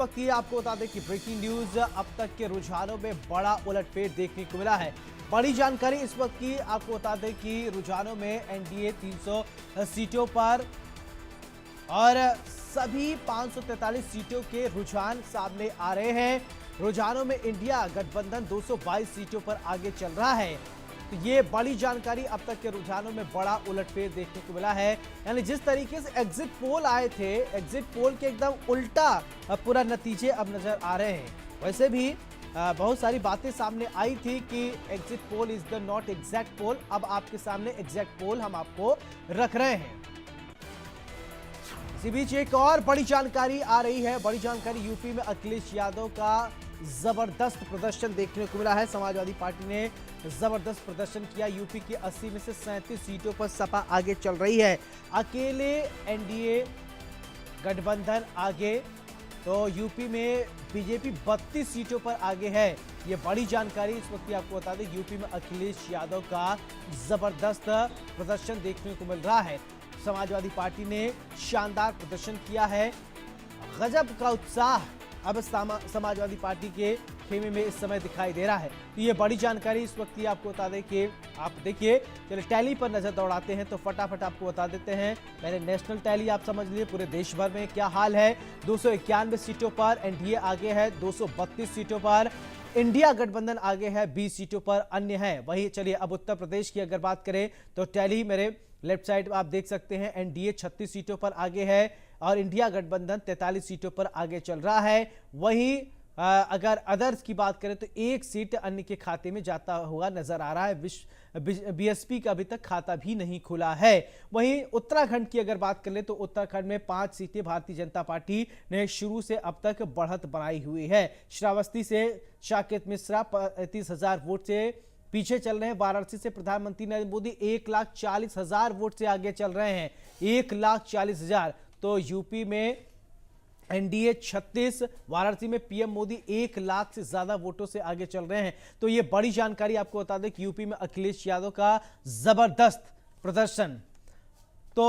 वक्त ये आपको बता दें कि ब्रेकिंग न्यूज अब तक के रुझानों में बड़ा उलटफेर देखने को मिला है। बड़ी जानकारी इस वक्त की आपको बता दें कि रुझानों में एनडीए 300 सीटों पर और सभी 543 सीटों के रुझान सामने आ रहे हैं। रुझानों में इंडिया गठबंधन 222 सीटों पर आगे चल रहा है। तो ये बड़ी जानकारी, अब तक के रुझानों में बड़ा उलटफेर देखने को मिला है। यानी जिस तरीके से एग्जिट पोल आए थे, एग्जिट पोल के एकदम उल्टा पूरा नतीजे अब नजर आ रहे हैं। वैसे भी बहुत सारी बातें सामने आई थी कि exit poll is the not exact poll. अब आपके सामने एग्जैक्ट पोल हम आपको रख रहे हैं। इसी बीच एक और बड़ी जानकारी आ रही है। बड़ी जानकारी, यूपी में अखिलेश यादव का जबरदस्त प्रदर्शन देखने को मिला है। समाजवादी पार्टी ने जबरदस्त प्रदर्शन किया। यूपी की 80 में से 37 सीटों पर सपा आगे चल रही है। अकेले एनडीए गठबंधन आगे, तो यूपी में बीजेपी 32 सीटों पर आगे है। ये बड़ी जानकारी इस वक्त आपको बता दें। यूपी में अखिलेश यादव का जबरदस्त प्रदर्शन देखने को मिल रहा है। समाजवादी पार्टी ने शानदार प्रदर्शन किया है। गजब का उत्साह अब समाजवादी पार्टी के खेमे में इस समय दिखाई दे रहा है। तो ये बड़ी जानकारी इस वक्त की आपको बता दें कि आप देखिए, चलिए टैली पर नजर दौड़ाते हैं तो फटाफट आपको बता देते हैं। मैंने नेशनल टैली आप समझ लीजिए, पूरे देश भर में क्या हाल है। 291 सीटों पर एनडीए आगे है, 232 सीटों पर इंडिया गठबंधन आगे है, 20 सीटों पर अन्य है। वही चलिए अब उत्तर प्रदेश की अगर बात करें तो टैली मेरे लेफ्ट साइड आप देख सकते हैं। एनडीए 36 सीटों पर आगे है और इंडिया गठबंधन 43 सीटों पर आगे चल रहा है। वहीं अगर अदर्स की बात करें तो एक सीट अन्य के खाते में जाता हुआ नजर आ रहा है। बीएसपी का अभी तक खाता भी नहीं खुला है। वहीं उत्तराखंड की अगर बात कर ले तो उत्तराखंड में 5 सीटें भारतीय जनता पार्टी ने शुरू से अब तक बढ़त बनाई हुई है। श्रावस्ती से साकेत मिश्रा 35,000 वोट से पीछे चल रहे हैं। वाराणसी से प्रधानमंत्री नरेंद्र मोदी 1,40,000 वोट से आगे चल रहे हैं, 1,40,000। तो यूपी में एनडीए 36, वाराणसी में पीएम मोदी 1 लाख से ज्यादा वोटों से आगे चल रहे हैं। तो ये बड़ी जानकारी आपको बता दें कि यूपी में अखिलेश यादव का जबरदस्त प्रदर्शन। तो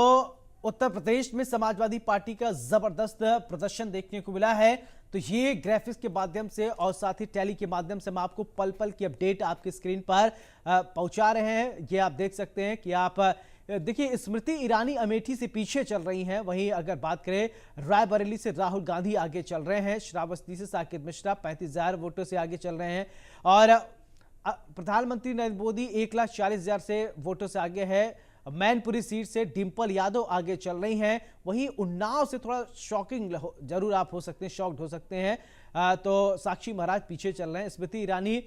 उत्तर प्रदेश में समाजवादी पार्टी का जबरदस्त प्रदर्शन देखने को मिला है। तो ये ग्राफिक्स के माध्यम से और साथ ही टैली के माध्यम से हम आपको पल पल की अपडेट आपकी स्क्रीन पर पहुंचा रहे हैं। ये आप देख सकते हैं कि आप देखिए, स्मृति ईरानी अमेठी से पीछे चल रही हैं। वहीं अगर बात करें रायबरेली से राहुल गांधी आगे चल रहे हैं। श्रावस्ती से साकेत मिश्रा 35,000 वोटों से आगे चल रहे हैं और प्रधानमंत्री नरेंद्र मोदी 1,40,000 से वोटों से आगे है। मैनपुरी सीट से डिंपल यादव आगे चल रही हैं। वहीं उन्नाव से थोड़ा शॉकिंग जरूर आप हो सकते हैं, शॉक्ड हो सकते हैं। तो साक्षी महाराज पीछे चल रहे हैं, स्मृति ईरानी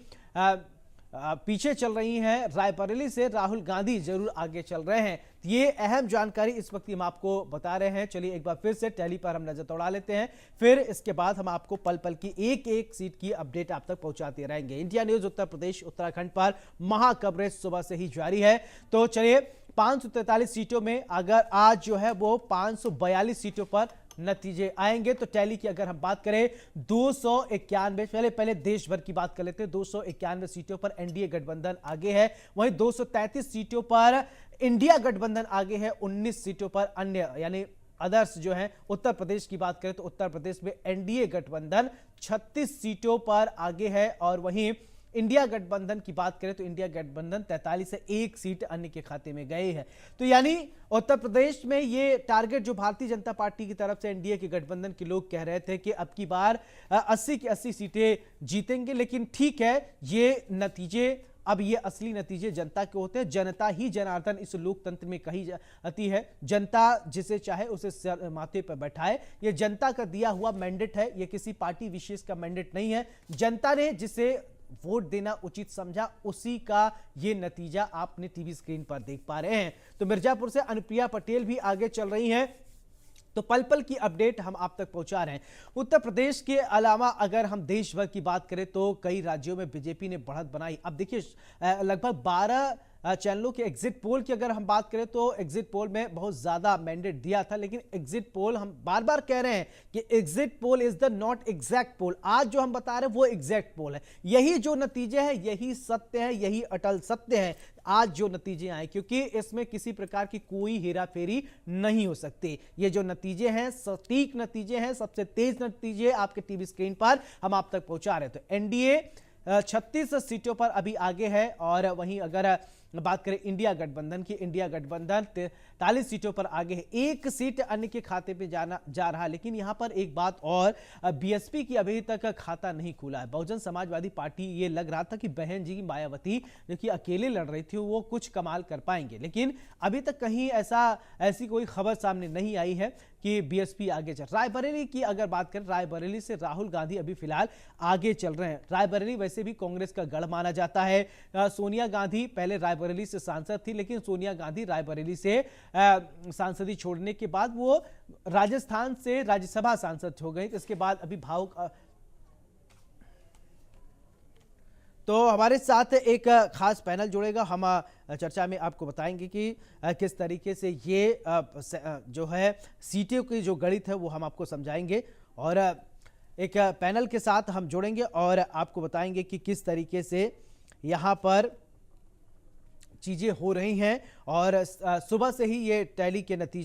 पीछे चल रही हैं। रायबरेली से राहुल गांधी जरूर आगे चल रहे हैं। ये अहम जानकारी इस वक्त हम आपको बता रहे हैं। चलिए एक बार फिर से टैली पर हम नजर दौड़ा लेते हैं, फिर इसके बाद हम आपको पल पल की एक एक सीट की अपडेट आप तक पहुंचाते रहेंगे। इंडिया न्यूज उत्तर प्रदेश उत्तराखंड पर महा कवरेज सुबह से ही जारी है। तो चलिए 543 सीटों में अगर आज जो है वो 542 सीटों पर नतीजे आएंगे। तो टैली की अगर हम बात करें 291, पहले देश भर की बात कर लेते हैं। 291 सीटों पर एनडीए गठबंधन आगे है। वहीं 233 सीटों पर इंडिया गठबंधन आगे है। 19 सीटों पर अन्य यानी अदर्स जो है। उत्तर प्रदेश की बात करें तो उत्तर प्रदेश में एनडीए गठबंधन 36 सीटों पर आगे है और वहीं इंडिया गठबंधन की बात करें तो इंडिया गठबंधन 43 से 1 सीट अन्य के खाते में गए हैं। तो यानी उत्तर प्रदेश में ये टारगेट जो भारतीय जनता पार्टी की तरफ से एनडीए के गठबंधन के लोग कह रहे थे कि अब की बार 80 की 80 सीटें जीतेंगे। लेकिन ठीक है, ये नतीजे, अब ये असली नतीजे जनता के होते हैं। जनता ही जनार्दन इस लोकतंत्र में कही जाती है। जनता जिसे चाहे उसे माथे पर बैठाए। ये जनता का दिया हुआ मैंडेट है, ये किसी पार्टी विशेष का मैंडेट नहीं है। जनता ने जिसे वोट देना उचित समझा, उसी का ये नतीजा आपने टीवी स्क्रीन पर देख पा रहे हैं। तो मिर्जापुर से अनुप्रिया पटेल भी आगे चल रही हैं। तो पल पल की अपडेट हम आप तक पहुंचा रहे हैं। उत्तर प्रदेश के अलावा अगर हम देश भर की बात करें तो कई राज्यों में बीजेपी ने बढ़त बनाई। अब देखिए लगभग 12 चैनलों के एग्जिट पोल की अगर हम बात करें तो एग्जिट पोल में बहुत ज्यादा मैंडेट दिया था, लेकिन एग्जिट पोल हम बार बार कह रहे हैं कि exit poll is the not exact poll. आज जो हम बता रहे हैं वो एग्जैक्ट पोल है। यही जो नतीजे हैं यही सत्य है, यही अटल सत्य है आज जो नतीजे आए, क्योंकि इसमें किसी प्रकार की कोई हेराफेरी नहीं हो सकती। ये जो नतीजे हैं सटीक नतीजे हैं, सबसे तेज नतीजे आपके टीवी स्क्रीन पर हम आप तक पहुंचा रहे। तो एनडीए 36 सीटों पर अभी आगे है, और वहीं अगर बात करें इंडिया गठबंधन की, इंडिया गठबंधन 43 सीटों पर आगे है, एक सीट अन्य के खाते पे जा रहा। लेकिन यहां पर एक बात और, बीएसपी की अभी तक खाता नहीं खुला है। बहुजन समाजवादी पार्टी, ये लग रहा था कि बहन जी मायावती जो कि अकेले लड़ रही थी वो कुछ कमाल कर पाएंगे, लेकिन अभी तक कहीं ऐसी कोई खबर सामने नहीं आई है कि बीएसपी आगे चल। रायबरेली की अगर बात करें, रायबरेली से राहुल गांधी अभी फिलहाल आगे चल रहे हैं। रायबरेली वैसे भी कांग्रेस का गढ़ माना जाता है। सोनिया गांधी पहले रायबरेली से सांसद थी, लेकिन सोनिया गांधी रायबरेली से सांसदी छोड़ने के बाद वो राजस्थान से राज्यसभा सांसद हो गई। इसके बाद अभी तो हमारे साथ एक खास पैनल जुड़ेगा। हम चर्चा में आपको बताएंगे कि किस तरीके से ये जो है सीटों की जो गणित है वो हम आपको समझाएंगे, और एक पैनल के साथ हम जुड़ेंगे और आपको बताएंगे कि किस तरीके से यहाँ पर चीजें हो रही हैं। और सुबह से ही ये टैली के नतीजे